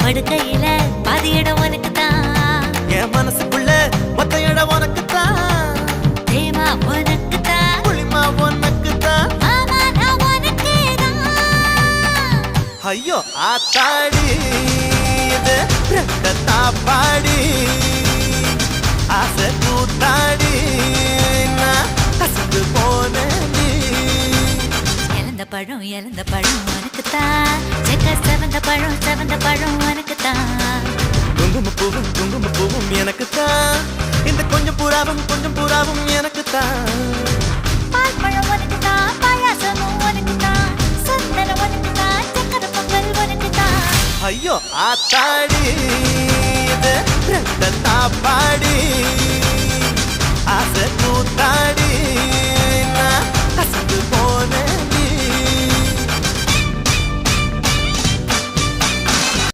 படுக்கையில பாதி இடம் உனக்கு தான் என் மனசுக்குள்ள மொத்த இடம் உனக்கு தான் தேமா உனக்கு தான் புளிமா உனக்கு தான் மாமா நான் உனக்கு தான் ஐயோ ஆத்தாடி இது ரெட்டத்தா பாடி ஆசை கூத்தாடி நான் கசந்து போனேன் இழந்த பழம் உனக்கு தான் செவந்த பழம் உனக்கு தான் குங்கும பூவும் எனக்கு தான் இந்த கொஞ்சம் புறாவும் எனக்கு தான் பால் பழம் உனக்கு தான் பாயாசமும் உனக்கு தான் சந்தனம் உனக்கு தான் சக்கரை பொங்கல் உனக்கு தான் ஐயோ ஆத்தாடி இது ரெட்டத்தா பாடி ஆசை கூத்தாடி நான் கசந்து போனேன்